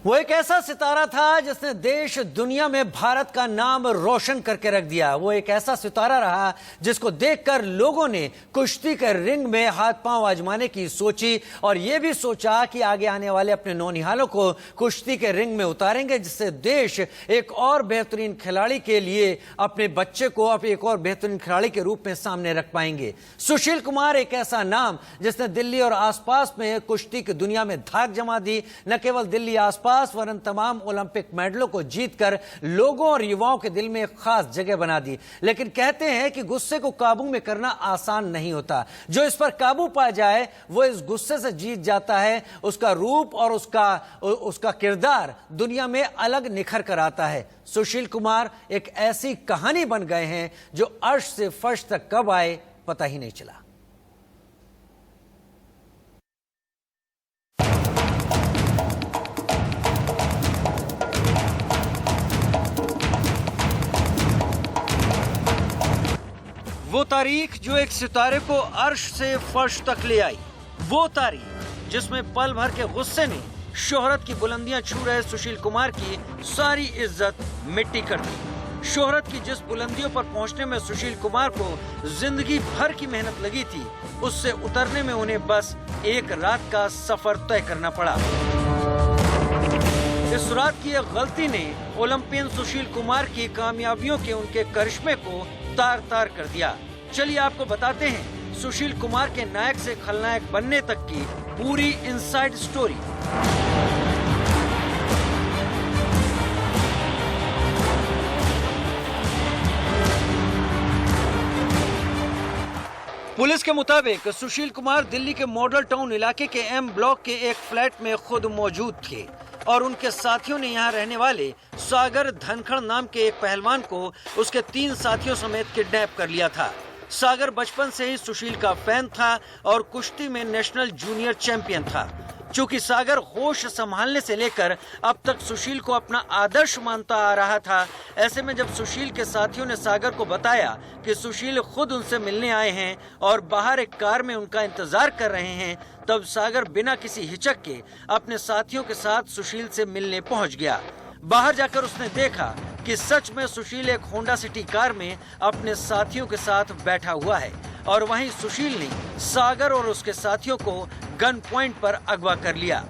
वो एक ऐसा सितारा था जिसने देश दुनिया में भारत का नाम रोशन करके रख दिया। वो एक ऐसा सितारा रहा जिसको देखकर लोगों ने कुश्ती के रिंग में हाथ पांव आजमाने की सोची और ये भी सोचा कि आगे आने वाले अपने नौनिहालों को कुश्ती के रिंग में उतारेंगे, जिससे देश एक और बेहतरीन खिलाड़ी के लिए अपने बच्चे को अब एक और बेहतरीन खिलाड़ी के रूप में सामने रख पाएंगे। सुशील कुमार एक ऐसा नाम जिसने दिल्ली और आसपास में कुश्ती की दुनिया में धाक जमा दी। न केवल दिल्ली आसपास वरन तमाम ओलंपिक मेडलों को जीतकर लोगों और युवाओं के दिल में एक खास जगह बना दी। लेकिन कहते हैं कि गुस्से को काबू में करना आसान नहीं होता। जो इस पर काबू पा जाए वो इस गुस्से से जीत जाता है। उसका रूप और उसका किरदार दुनिया में अलग निखर कर आता है। सुशील कुमार एक ऐसी कहानी बन गए हैं जो अर्श से फर्श तक कब आए पता ही नहीं चला। वो तारीख जो एक सितारे को अर्श से फर्श तक ले आई, वो तारीख जिसमें पल भर के गुस्से ने शोहरत की बुलंदियां छू रहे सुशील कुमार की सारी इज्जत मिट्टी कर दी। शोहरत की जिस बुलंदियों पर पहुंचने में सुशील कुमार को जिंदगी भर की मेहनत लगी थी, उससे उतरने में उन्हें बस एक रात का सफर तय करना पड़ा। इस रात की एक गलती ने ओलंपियन सुशील कुमार की कामयाबियों के उनके करिश्मे को तार तार कर दिया। चलिए आपको बताते हैं सुशील कुमार के नायक से खलनायक बनने तक की पूरी इनसाइड स्टोरी। पुलिस के मुताबिक सुशील कुमार दिल्ली के मॉडल टाउन इलाके के एम ब्लॉक के एक फ्लैट में खुद मौजूद थे और उनके साथियों ने यहां रहने वाले सागर धनखड़ नाम के एक पहलवान को उसके 3 साथियों समेत किडनैप कर लिया था। सागर बचपन से ही सुशील का फैन था और कुश्ती में नेशनल जूनियर चैंपियन था। चूंकि सागर होश संभालने से लेकर अब तक सुशील को अपना आदर्श मानता आ रहा था, ऐसे में जब सुशील के साथियों ने सागर को बताया कि सुशील खुद उनसे मिलने आए हैं और बाहर एक कार में उनका इंतजार कर रहे हैं, तब सागर बिना किसी हिचक के अपने साथियों के साथ सुशील से मिलने पहुंच गया। बाहर जाकर उसने देखा कि सच में सुशील एक होंडा सिटी कार में अपने साथियों के साथ बैठा हुआ है और वहीं सुशील ने सागर और उसके साथियों को गन पॉइंट पर अगवा कर लिया।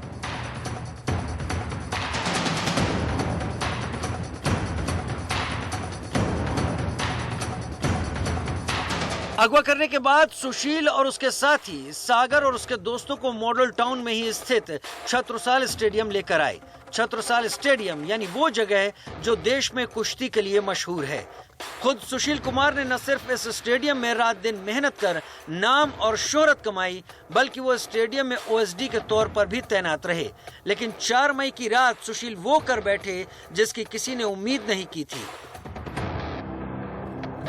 अगवा करने के बाद सुशील और उसके साथी सागर और उसके दोस्तों को मॉडल टाउन में ही स्थित छत्रसाल स्टेडियम लेकर आए। छत्रसाल स्टेडियम यानी वो जगह जो देश में कुश्ती के लिए मशहूर है। खुद सुशील कुमार ने न सिर्फ इस स्टेडियम में रात दिन मेहनत कर नाम और शोहरत कमाई, बल्कि वो स्टेडियम में ओएसडी के तौर पर भी तैनात रहे। लेकिन 4 मई की रात सुशील वो कर बैठे जिसकी किसी ने उम्मीद नहीं की थी।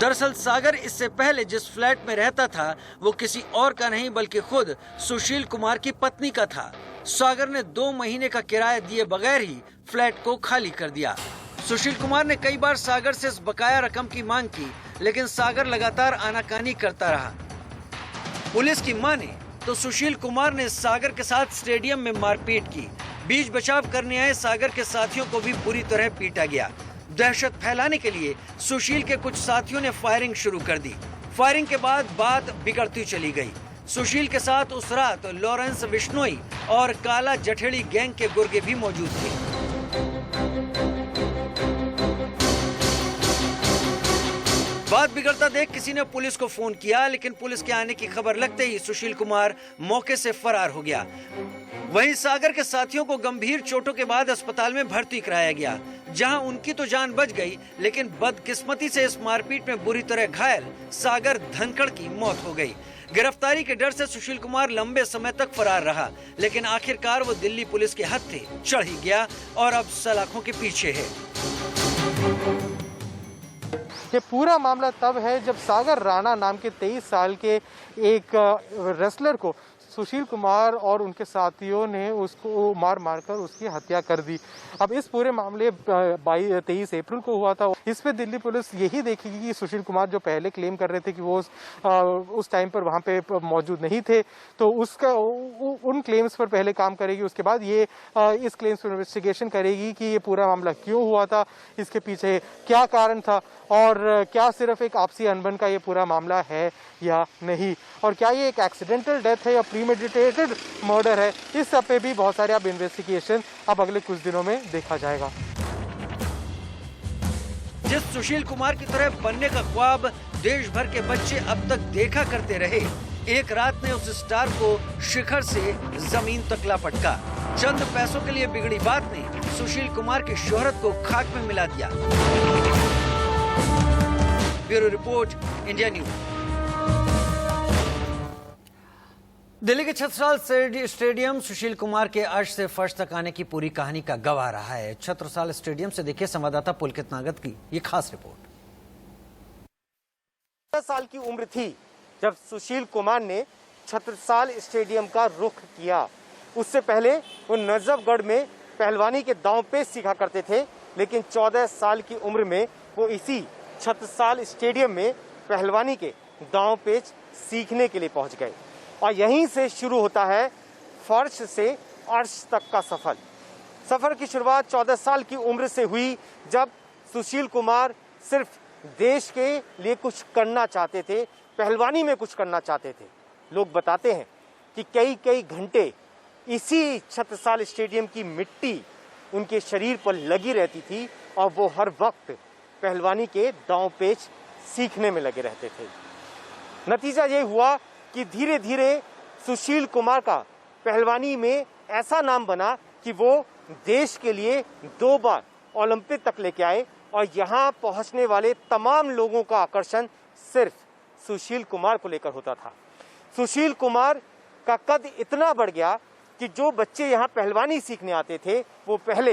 दरअसल सागर इससे पहले जिस फ्लैट में रहता था वो किसी और का नहीं बल्कि खुद सुशील कुमार की पत्नी का था। सागर ने 2 महीने का किराया दिए बगैर ही फ्लैट को खाली कर दिया। सुशील कुमार ने कई बार सागर से इस बकाया रकम की मांग की, लेकिन सागर लगातार आनाकानी करता रहा। पुलिस की माने तो सुशील कुमार ने सागर के साथ स्टेडियम में मारपीट की। बीच बचाव करने आए सागर के साथियों को भी बुरी तरह पीटा गया। दहशत फैलाने के लिए सुशील के कुछ साथियों ने फायरिंग शुरू कर दी। फायरिंग के बाद बात बिगड़ती चली गई। सुशील के साथ उस रात लॉरेंस बिश्नोई और काला जठेड़ी गैंग के गुर्गे भी मौजूद थे। बात बिगड़ता देख किसी ने पुलिस को फोन किया, लेकिन पुलिस के आने की खबर लगते ही सुशील कुमार मौके से फरार हो गया। वहीं सागर के साथियों को गंभीर चोटों के बाद अस्पताल में भर्ती कराया गया, जहां उनकी तो जान बच गई, लेकिन बदकिस्मती से इस मारपीट में बुरी तरह घायल सागर धनखड़ की मौत हो गई। गिरफ्तारी के डर से सुशील कुमार लंबे समय तक फरार रहा, लेकिन आखिरकार वो दिल्ली पुलिस के हत्थे चढ़ ही गया और अब सलाखों के पीछे है। ये पूरा मामला तब है जब सागर राणा नाम के 23 साल के एक रेसलर को सुशील कुमार और उनके साथियों ने उसको मार मारकर उसकी हत्या कर दी। अब इस पूरे मामले 23 अप्रैल को हुआ था। इस पे दिल्ली पुलिस यही देखेगी कि सुशील कुमार जो पहले क्लेम कर रहे थे कि वो उस टाइम पर वहाँ पे मौजूद नहीं थे, तो उसका उन क्लेम्स पर पहले काम करेगी। उसके बाद ये इस क्लेम्स पर इन्वेस्टिगेशन करेगी कि ये पूरा मामला क्यों हुआ था, इसके पीछे क्या कारण था और क्या सिर्फ एक आपसी अनबन का ये पूरा मामला है या नहीं, और क्या ये एक एक्सीडेंटल डेथ है या प्रीमेडिटेटेड मर्डर है। इस सब पे भी बहुत सारे अब इन्वेस्टिगेशन अब अगले कुछ दिनों में देखा जाएगा। जिस सुशील कुमार की तरह बनने का ख्वाब देश भर के बच्चे अब तक देखा करते रहे, एक रात ने उस स्टार को शिखर से जमीन तक ला पटका। चंद पैसों के लिए बिगड़ी बात ने सुशील कुमार की शोहरत को खाक में मिला दिया। Bureau report, India news. Delhi के छत्रसाल स्टेडियम सुशील कुमार के अर्श से फर्श तक आने की पूरी कहानी का गवाह रहा है। छत्रसाल स्टेडियम से देखिए संवाददाता पुलकित नागत की ये खास रिपोर्ट। 10 साल की उम्र थी जब सुशील कुमार ने छत्रसाल स्टेडियम का रुख किया। उससे पहले वो नजफगढ़ में पहलवानी के दांव पेच सीखा करते थे, लेकिन 14 साल की उम्र में वो इसी छत्रसाल स्टेडियम में पहलवानी के दांव पेच सीखने के लिए पहुंच गए। और यहीं से शुरू होता है फर्श से अर्श तक का सफर। सफर की शुरुआत 14 साल की उम्र से हुई, जब सुशील कुमार सिर्फ देश के लिए कुछ करना चाहते थे, पहलवानी में कुछ करना चाहते थे। लोग बताते हैं कि कई कई घंटे इसी छत्रसाल स्टेडियम की मिट्टी उनके शरीर पर लगी रहती थी और वो हर वक्त पहलवानी के दांव पेच सीखने में लगे रहते थे। नतीजा ये हुआ कि धीरे धीरे सुशील कुमार का पहलवानी में ऐसा नाम बना कि वो देश के लिए 2 बार ओलंपिक तक लेके आए, और यहाँ पहुँचने वाले तमाम लोगों का आकर्षण सिर्फ सुशील कुमार को लेकर होता था। सुशील कुमार का कद इतना बढ़ गया कि जो बच्चे यहाँ पहलवानी सीखने आते थे वो पहले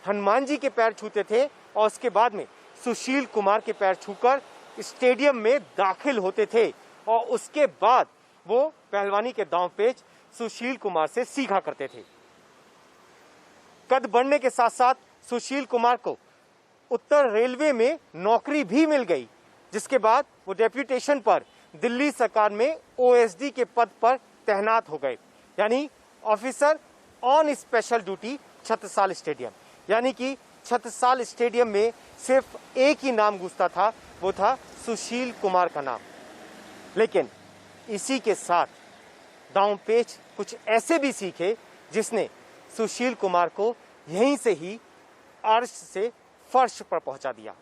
हनुमान जी के पैर छूते थे और उसके बाद में सुशील कुमार के पैर छूकर स्टेडियम में दाखिल होते थे, और उसके बाद वो पहलवानी के दांव पेच सुशील कुमार से सीखा करते थे। कद बढ़ने के साथ साथ सुशील कुमार को उत्तर रेलवे में नौकरी भी मिल गई, जिसके बाद वो डेप्यूटेशन पर दिल्ली सरकार में ओएसडी के पद पर तैनात हो गए, यानी officer on special duty Chhatrasal stadium. यानी कि छत्रसाल स्टेडियम में सिर्फ एक ही नाम गूंजता था, वो था सुशील कुमार का नाम। लेकिन इसी के साथ दांव पेच कुछ ऐसे भी सीखे जिसने सुशील कुमार को यहीं से ही अर्श से फर्श पर पहुंचा दिया।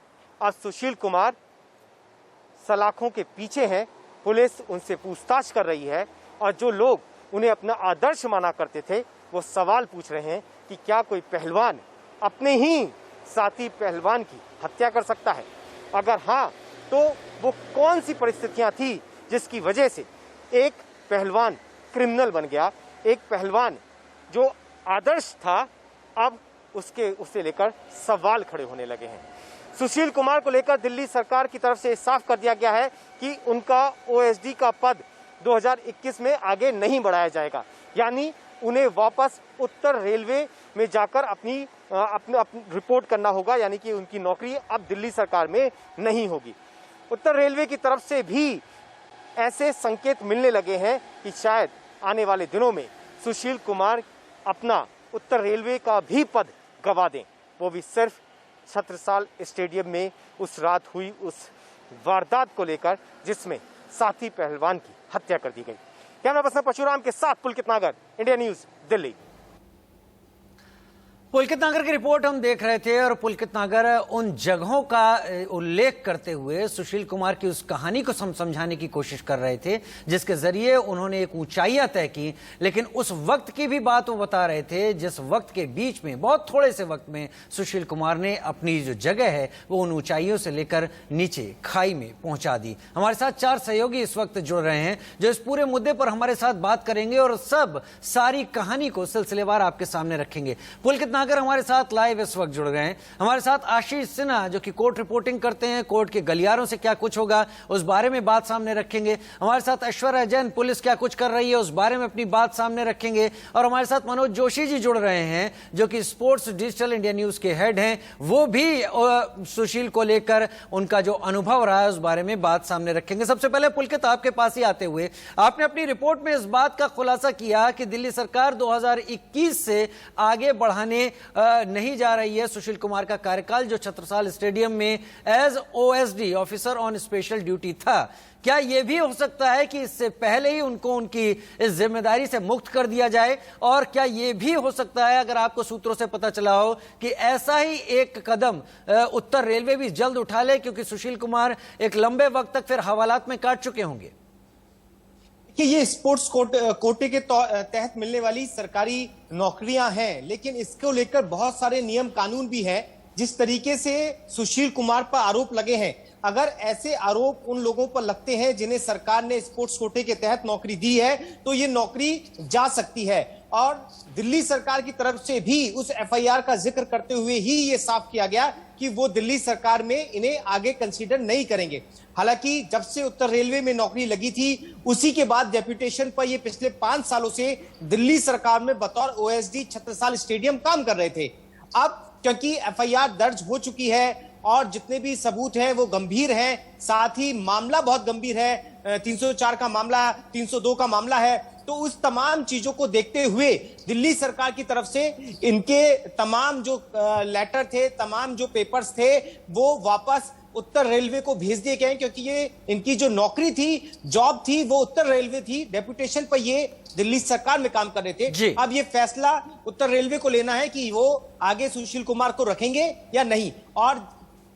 आज सुशील कुमार सलाखों के पीछे हैं, पुलिस उनसे पूछताछ कर रही है, और जो लोग उन्हें अपना आदर्श माना करते थे वो सवाल पूछ रहे हैं कि क्या कोई पहलवान अपने ही साथी पहलवान की हत्या कर सकता है? अगर हाँ, तो वो कौन सी परिस्थितियां थी जिसकी वजह से एक पहलवान क्रिमिनल बन गया, एक पहलवान जो आदर्श था अब उससे लेकर सवाल खड़े होने लगे हैं। सुशील कुमार को लेकर दिल्ली सरकार की तरफ से साफ कर दिया गया है कि उनका ओएसडी का पद 2021 में आगे नहीं बढ़ाया जाएगा, यानी उन्हें वापस उत्तर रेलवे में जाकर अपनी रिपोर्ट करना होगा, यानी कि उनकी नौकरी अब दिल्ली सरकार में नहीं होगी। उत्तर रेलवे की तरफ से भी ऐसे संकेत मिलने लगे हैं कि शायद आने वाले दिनों में सुशील कुमार अपना उत्तर रेलवे का भी पद गवा दें, वो भी सिर्फ छत्रसाल स्टेडियम में उस रात हुई उस वारदात को लेकर जिसमें साथी पहलवान की हत्या कर दी गई। कैमरा पर्सन परशुराम के साथ पुलकित नागर, इंडिया न्यूज, दिल्ली। पुलकित नागर की रिपोर्ट हम देख रहे थे, और पुलकित नागर उन जगहों का उल्लेख करते हुए सुशील कुमार की उस कहानी को समझाने की कोशिश कर रहे थे जिसके जरिए उन्होंने एक ऊंचाइयां तय की। लेकिन उस वक्त की भी बात वो बता रहे थे जिस वक्त के बीच में, बहुत थोड़े से वक्त में, सुशील कुमार ने अपनी जो जगह है वो उन ऊंचाइयों से लेकर नीचे खाई में पहुंचा दी। हमारे साथ 4 सहयोगी इस वक्त जुड़ रहे हैं जो इस पूरे मुद्दे पर हमारे साथ बात करेंगे और सारी कहानी को सिलसिलेवार आपके सामने रखेंगे। पुलकित सागर हमारे साथ लाइव इस वक्त जुड़ गए हैं। हमारे साथ आशीष सिन्हा जो कि कोर्ट रिपोर्टिंग करते हैं, कोर्ट के गलियारों से क्या कुछ होगा उस बारे में बात सामने रखेंगे। हमारे साथ ऐश्वर्या जैन, पुलिस क्या कुछ कर रही है उस बारे में अपनी बात सामने रखेंगे। और हमारे साथ मनोज जोशी जी जुड़ रहे हैं जो कि स्पोर्ट्स डिजिटल इंडिया न्यूज के हेड हैं, वो भी सुशील को लेकर उनका जो अनुभव रहा है उस बारे में बात सामने रखेंगे। सबसे पहले पुलकित, आपके पास ही आते हुए, आपने अपनी रिपोर्ट में इस बात का खुलासा किया कि दिल्ली सरकार 2021 से आगे बढ़ाने नहीं जा रही है सुशील कुमार का कार्यकाल, जो छत्रसाल स्टेडियम में as OSD officer on special duty था। क्या यह भी हो सकता है कि इससे पहले ही उनको उनकी इस जिम्मेदारी से मुक्त कर दिया जाए? और क्या यह भी हो सकता है, अगर आपको सूत्रों से पता चला हो, कि ऐसा ही एक कदम उत्तर रेलवे भी जल्द उठा ले, क्योंकि सुशील कुमार एक लंबे वक्त तक फिर हवालात में काट चुके होंगे? कि ये स्पोर्ट्स कोटे के तहत मिलने वाली सरकारी नौकरियां हैं, लेकिन इसको लेकर बहुत सारे नियम कानून भी हैं। जिस तरीके से सुशील कुमार पर आरोप लगे हैं, अगर ऐसे आरोप उन लोगों पर लगते हैं जिन्हें सरकार ने स्पोर्ट्स कोटे के तहत नौकरी दी है, तो ये नौकरी जा सकती है। और दिल्ली सरकार की तरफ से भी उस एफआईआर का जिक्र करते हुए ही ये साफ किया गया कि वो दिल्ली सरकार में इन्हें आगे कंसीडर नहीं करेंगे। हालांकि जब से उत्तर रेलवे में नौकरी लगी थी, उसी के बाद डेप्यूटेशन पर ये पिछले 5 सालों से दिल्ली सरकार में बतौर ओएसडी छत्रसाल स्टेडियम काम कर रहे थे। अब क्योंकि एफआईआर दर्ज हो चुकी है और जितने भी सबूत हैं वो गंभीर हैं, साथ ही मामला बहुत गंभीर है, 304 का मामला, 302 का मामला है, तो उस तमाम चीजों को देखते हुए दिल्ली सरकार की तरफ से इनके तमाम जो लेटर थे, तमाम जो पेपर्स थे, वो वापस उत्तर रेलवे को भेज दिए गए, क्योंकि ये इनकी जो नौकरी थी, जॉब थी, वो उत्तर रेलवे थी। डेप्यूटेशन पर ये दिल्ली सरकार में काम कर रहे थे। अब ये फैसला उत्तर रेलवे को लेना है कि वो आगे सुशील कुमार को रखेंगे या नहीं। और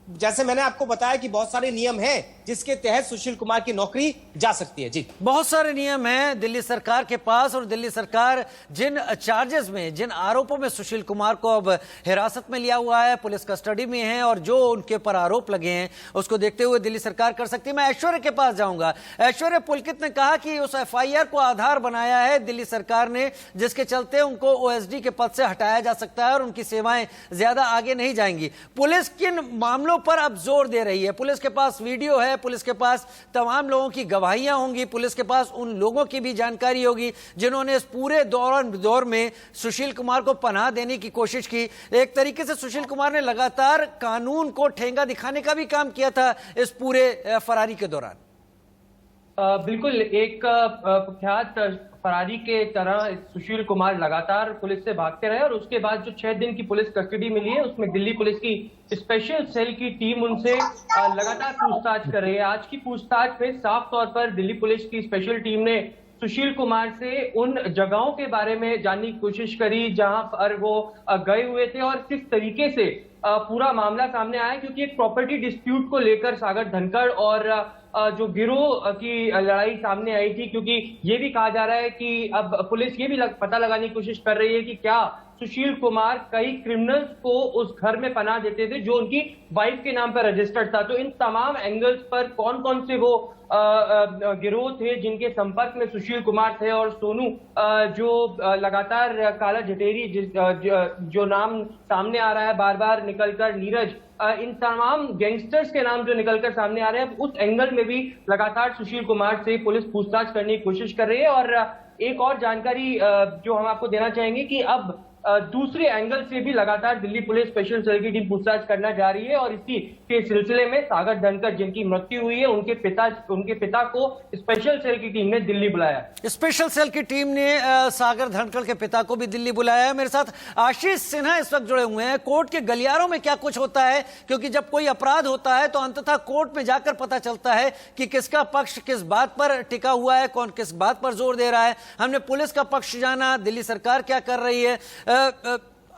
जैसे मैंने आपको बताया कि बहुत सारे नियम हैं जिसके तहत सुशील कुमार की नौकरी जा सकती है। जी, बहुत सारे नियम हैं दिल्ली सरकार के पास, और दिल्ली सरकार जिन चार्जेस में, जिन आरोपों में सुशील कुमार को अब हिरासत में लिया हुआ है, पुलिस कस्टडी में है, और जो उनके ऊपर आरोप लगे हैं उसको देखते हुए दिल्ली सरकार कर सकती है। मैं ऐश्वर्या के पास जाऊंगा। ऐश्वर्या, पुलकित ने कहा कि उस एफआईआर को आधार बनाया है दिल्ली सरकार ने, जिसके चलते उनको ओएसडी के पद से हटाया जा सकता है और उनकी सेवाएं ज्यादा आगे नहीं जाएंगी। पुलिस किन मामलों पर अब जोर दे रही है? पुलिस के पास वीडियो है, पुलिस के पास तमाम लोगों की गवाहियां होंगी, पुलिस के पास उन लोगों की भी जानकारी होगी जिन्होंने इस पूरे दौर में सुशील कुमार को पनाह देने की कोशिश की। एक तरीके से सुशील कुमार ने लगातार कानून को ठेंगा दिखाने का भी काम किया था इस पूरे फरारी के दौरान। बिल्कुल, एक कुख्यात फरारी के तरह सुशील कुमार लगातार पुलिस से भागते रहे, और उसके बाद जो 6 दिन की पुलिस कस्टडी मिली है, उसमें दिल्ली पुलिस की स्पेशल सेल की टीम उनसे लगातार पूछताछ कर रही है। आज की पूछताछ में साफ तौर पर दिल्ली पुलिस की स्पेशल टीम ने सुशील कुमार से उन जगहों के बारे में जानने की कोशिश करी जहां पर वो गए हुए थे और किस तरीके से पूरा मामला सामने आया, क्योंकि एक प्रॉपर्टी डिस्प्यूट को लेकर सागर धनखड़ और जो गिरोह की लड़ाई सामने आई थी। क्योंकि ये भी कहा जा रहा है कि अब पुलिस ये भी पता लगाने की कोशिश कर रही है कि क्या सुशील कुमार कई क्रिमिनल्स को उस घर में पनाह देते थे जो उनकी वाइफ के नाम पर रजिस्टर्ड था। तो इन तमाम एंगल्स पर कौन कौन से वो गिरोह थे जिनके संपर्क में सुशील कुमार थे, और सोनू जो लगातार काला जटेरी जो नाम सामने आ रहा है बार बार निकलकर, नीरज, इन तमाम गैंगस्टर्स के नाम जो निकलकर सामने आ रहे हैं, उस एंगल में भी लगातार सुशील कुमार से पुलिस पूछताछ करने की कोशिश कर रही है। और एक और जानकारी जो हम आपको देना चाहेंगे कि अब दूसरे एंगल से भी लगातार दिल्ली पुलिस स्पेशल सेल की टीम पूछताछ करना जा रही है, और इसी के सिलसिले में सागर धनखड़ जिनकी मृत्यु हुई है, उनके पिता को स्पेशल सेल की टीम ने दिल्ली बुलाया। स्पेशल सेल की टीम ने सागर धनखड़ के पिता को भी दिल्ली बुलाया है। मेरे साथ आशीष सिन्हा इस वक्त जुड़े हुए हैं। कोर्ट के गलियारों में क्या कुछ होता है, क्योंकि जब कोई अपराध होता है तो अंततः कोर्ट में जाकर पता चलता है कि किसका पक्ष किस बात पर टिका हुआ है, कौन किस बात पर जोर दे रहा है। हमने पुलिस का पक्ष जाना, दिल्ली सरकार क्या कर रही है।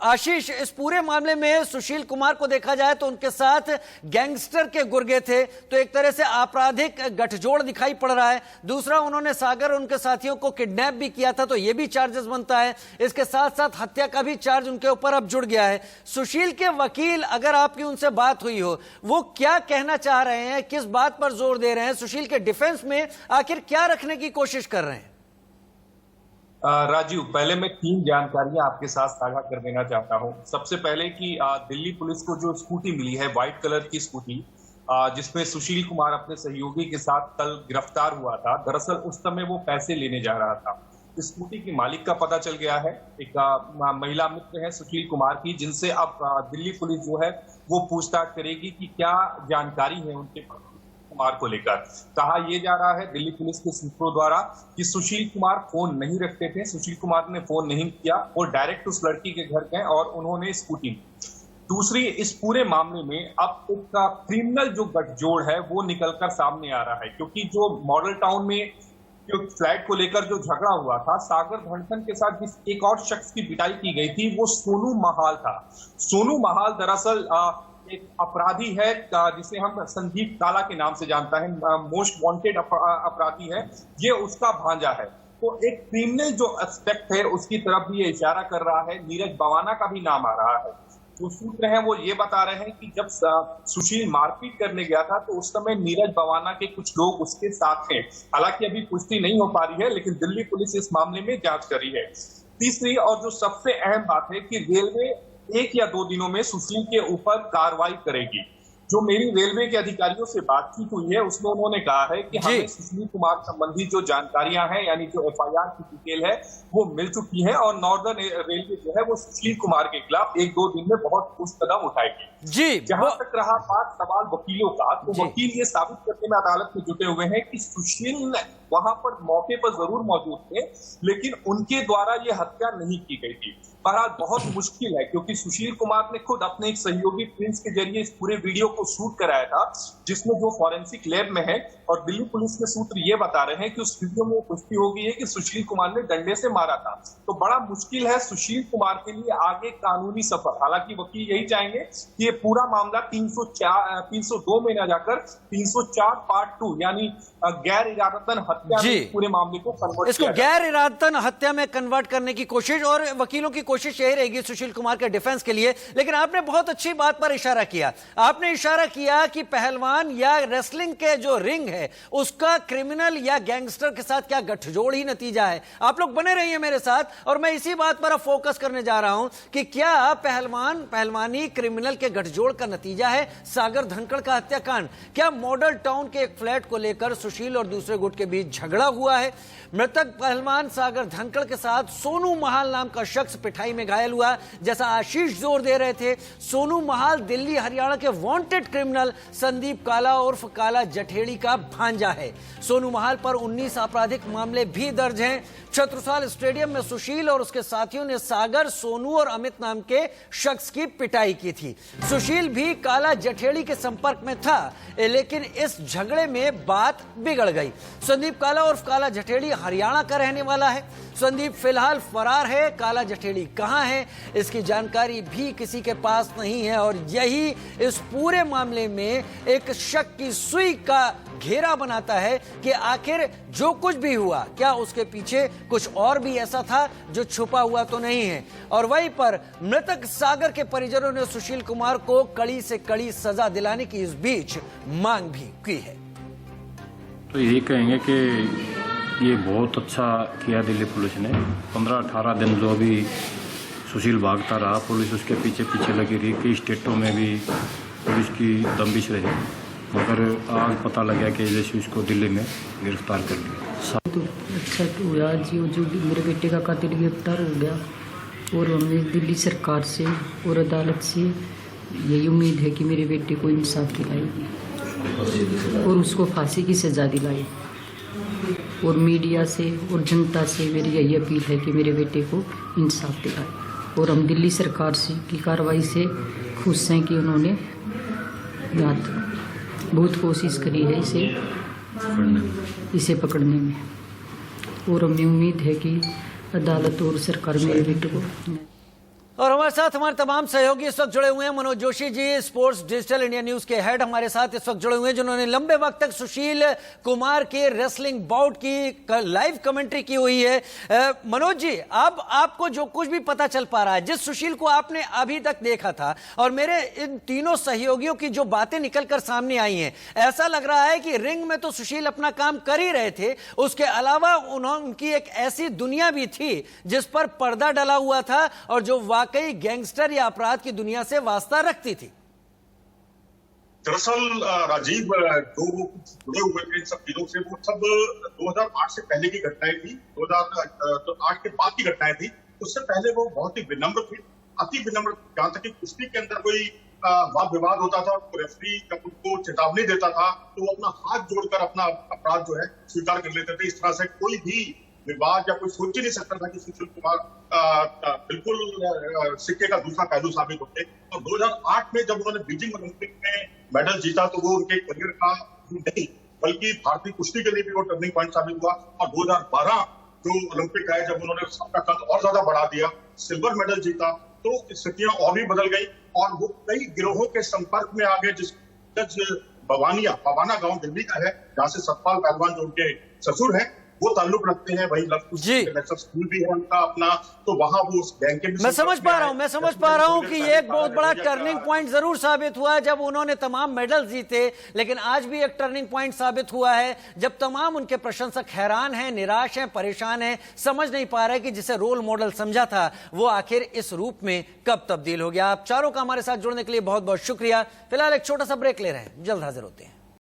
आशीष, इस पूरे मामले में सुशील कुमार को देखा जाए तो उनके साथ गैंगस्टर के गुर्गे थे, तो एक तरह से आपराधिक गठजोड़ दिखाई पड़ रहा है। दूसरा, उन्होंने सागर उनके साथियों को किडनैप भी किया था, तो यह भी चार्जेस बनता है। इसके साथ साथ हत्या का भी चार्ज उनके ऊपर अब जुड़ गया है। सुशील के वकील, अगर आपकी उनसे बात हुई हो, वो क्या कहना चाह रहे हैं, किस बात पर जोर दे रहे हैं, सुशील के डिफेंस में आखिर क्या रखने की कोशिश कर रहे हैं? राजीव, पहले मैं 3 जानकारियां आपके साथ साझा कर देना चाहता हूं। सबसे पहले कि दिल्ली पुलिस को जो स्कूटी मिली है, व्हाइट कलर की स्कूटी, जिसमें सुशील कुमार अपने सहयोगी के साथ कल गिरफ्तार हुआ था। दरअसल उस समय वो पैसे लेने जा रहा था। स्कूटी की मालिक का पता चल गया है, एक महिला मित्र है सुशील कुमार की, जिनसे अब दिल्ली पुलिस जो है वो पूछताछ करेगी कि क्या जानकारी है उनके कुमार को लेकर। कहा यह जा रहा है दिल्ली पुलिस के सूत्रों द्वारा कि सुशील कुमार फोन नहीं रखते थे, सुशील कुमार ने फोन नहीं किया, वो डायरेक्ट उस लड़की के घर गए और उन्होंने स्कूटी ली। दूसरी, इस पूरे मामले में अब एक क्रिमिनल जो गठजोड़ है वो निकलकर सामने आ रहा है, क्योंकि जो मॉडल टाउन में जो फ्लैट को लेकर जो झगड़ा हुआ था, सागर धनखड़ के साथ जिस एक और शख्स की पिटाई की गई थी वो सोनू महाल था। सोनू महाल दरअसल एक अपराधी है जिसे हम संदीप काला के नाम से जानता है, मोस्ट वांटेड अपराधी है, ये उसका भांजा है। तो एक क्रिमिनल जो एस्पेक्ट है उसकी तरफ भी ये इशारा कर रहा है। नीरज बवाना का भी नाम आ रहा है। जो सूत्र हैं वो ये बता रहे हैं कि जब सुशील मारपीट करने गया था तो उस समय नीरज बवाना के कुछ लोग उसके साथ हैं। हालांकि अभी पुष्टि नहीं हो पा रही है, लेकिन दिल्ली पुलिस इस मामले में जांच कर रही है। तीसरी और जो सबसे अहम बात है कि रेलवे 1 या 2 दिनों में सुशील के ऊपर कार्रवाई करेगी। जो मेरी रेलवे के अधिकारियों से बातचीत हुई है उसमें उन्होंने कहा है कि हमें सुशील कुमार संबंधी जो जानकारियां हैं, यानी जो एफआईआर की डिटेल है वो मिल चुकी है और नॉर्दर्न रेलवे जो है वो सुशील कुमार के खिलाफ 1-2 दिन में बहुत ठोस कदम उठाएगी। जी, जहां तक रहा बात सवाल वकीलों का, तो वकील ये साबित करने में अदालत में जुटे हुए हैं कि सुशील वहां पर मौके पर जरूर मौजूद थे, लेकिन उनके द्वारा ये हत्या नहीं की गई थी। बहरहाल बहुत मुश्किल है, क्योंकि सुशील कुमार ने खुद अपने एक सहयोगी प्रिंस के जरिए इस पूरे वीडियो को शूट कराया था, जिसमें जो फॉरेंसिक लैब में है, और दिल्ली पुलिस के सूत्र ये बता रहे हैं कि उस वीडियो में पुष्टि हो गई है कि सुशील कुमार ने डंडे से मारा था। तो बड़ा मुश्किल है सुशील कुमार के लिए आगे कानूनी सफर। हालांकि वकील यही चाहेंगे कि ये पूरा मामला 302 में न जाकर 304 पार्ट 2 यानी गैर इरादतन हत्या में पूरे मामले को कन्वर्ट इसको गैर इरादतन हत्या में कन्वर्ट करने की कोशिश, और वकीलों की कोशिश यही रहेगी सुशील कुमार के डिफेंस के लिए। लेकिन आपने बहुत अच्छी बात पर इशारा किया। आपने इशारा किया कि पहलवान या रेसलिंग के जो रिंग है उसका क्रिमिनल या गैंगस्टर के साथ क्या गठजोड़ ही नतीजा है। आप लोग बने रहिए मेरे साथ, और मैं इसी बात पर अब फोकस करने जा रहा हूं कि क्या पहलवानी क्रिमिनल के गठजोड़ का नतीजा है सागर धनखड़ का हत्याकांड। क्या मॉडल टाउन के एक फ्लैट को लेकर सुशील और दूसरे गुट के बीच झगड़ा हुआ है। मृतक पहलवान सागर धनखड़ के साथ सोनू महाल नाम का शख्स पिटाई में घायल हुआ, जैसा आशीष जोर दे रहे थे। सोनू महाल दिल्ली हरियाणा के वांटेड क्रिमिनल संदीप काला उर्फ काला जठेड़ी का भांजा है। सोनू महाल पर 19 आपराधिक मामले भी दर्ज हैं। छत्रसाल स्टेडियम में सुशील और उसके साथियों ने सागर, सोनू और अमित नाम के शख्स की पिटाई की थी। सुशील भी काला जठेड़ी के संपर्क में था, लेकिन इस झगड़े में बात बिगड़ गई। संदीप काला उर्फ काला जठेड़ी हरियाणा का रहने वाला है। संदीप फिलहाल फरार है। काला जठेड़ी कहां है इसकी जानकारी भी किसी के पास नहीं है, और यही इस पूरे मामले में एक शक की सुई का घेरा बनाता है कि आखिर जो कुछ भी हुआ, क्या उसके पीछे कुछ और भी ऐसा था जो छुपा हुआ तो नहीं है। और वहीं पर मृतक सागर के परिजनों ने सुशील कुमार को कड़ी से कड़ी सजा दिलाने की इस बीच मांग भी की है। तो यही कहेंगे कि ये बहुत अच्छा किया दिल्ली पुलिस ने। 15-18 दिन जो अभी सुशील भागता रहा, पुलिस उसके पीछे पीछे लगी रही। कई स्टेटों में भी पुलिस की दबिश रही, मगर आज पता लगा कि जैसे उसको दिल्ली में गिरफ्तार कर लिया। तो अच्छा हुआ जी, जो मेरे बेटे का कातिल गिरफ्तार हो गया, और हमें दिल्ली सरकार से और अदालत से यही उम्मीद है कि मेरे बेटे को इंसाफ दिलाएगी और उसको फांसी की सजा दिलाई। और मीडिया से और जनता से मेरी यही अपील है कि मेरे बेटे को इंसाफ दिलाए। और हम दिल्ली सरकार से की कार्रवाई से खुश हैं कि उन्होंने बहुत कोशिश करी है इसे पकड़ने में, और हमें उम्मीद है कि अदालत और सरकार मेरे बेटे को। और हमारे साथ हमारे तमाम सहयोगी इस वक्त जुड़े हुए हैं। Manoj Joshi ji, sports digital India news के हेड, हमारे साथ इस वक्त जुड़े हुए हैं, जिन्होंने लंबे वक्त तक सुशील कुमार के रेसलिंग बाउट की लाइव कमेंट्री की हुई है। मनोज जी, अब आपको जो कुछ भी पता चल पा रहा है, जिस सुशील को आपने अभी तक देखा था और मेरे इन तीनों सहयोगियों की जो बातें निकलकर सामने आई हैं, ऐसा लग रहा है कि रिंग में तो सुशील अपना काम कर ही रहे थे, उसके अलावा उनकी एक ऐसी दुनिया भी थी जिस पर पर्दा डला हुआ था और जो कई गैंगस्टर या अपराध की दुनिया से वास्ता रखती थी। दरअसल राजीव, जो जुड़े हुए थे इन सब चीजों से, वो सब 2008 से पहले की घटनाएं थी, 2008 के बाद की घटनाएं थी। उससे पहले वो बहुत ही विनम्र थे, अति विनम्र। जहां तक कि कुश्ती के अंदर कोई वाद विवाद होता था, तो रेफरी जब उनको चेतावनी देता था तो वो अपना हाथ जोड़कर अपना अपराध जो है स्वीकार कर लेते थे। इस तरह से कोई भी विवाद या कोई सोच ही नहीं सकता था कि सुशील कुमार बिल्कुल सिक्के का दूसरा पहलू साबित होते। और 2008 में जब उन्होंने बीजिंग ओलंपिक में मेडल जीता तो वो उनके करियर का नहीं बल्कि भारतीय कुश्ती के लिए भी वो टर्निंग पॉइंट साबित हुआ। और 2012 जो ओलंपिक है, जब उन्होंने सबका कद और ज्यादा बढ़ा दिया, सिल्वर मेडल जीता, तो स्थितियां और भी बदल गई और वो कई गिरोहों के संपर्क में आ गए। जिस बवाना गांव दिल्ली का है, जहां से सतपाल पहलवान जो उनके ससुर है वो ताल्लुक रखते हैं, वही लखनऊ स्कूल भी है उनका अपना, तो वहां वो उस गैंग के भी मैं समझ पा रहा हूं कि ये एक बहुत बड़ा टर्निंग पॉइंट जरूर साबित हुआ है जब उन्होंने तमाम मेडल जीते, लेकिन आज भी एक टर्निंग पॉइंट साबित हुआ है जब तमाम उनके प्रशंसक हैरान हैं, निराश हैं, परेशान हैं, समझ नहीं पा रहे कि जिसे रोल मॉडल समझा था वो आखिर इस रूप में कब तब्दील हो गया। आप चारों का हमारे साथ जुड़ने के लिए बहुत बहुत शुक्रिया। फिलहाल एक छोटा सा ब्रेक ले रहे हैं, जल्द हाजिर होते हैं।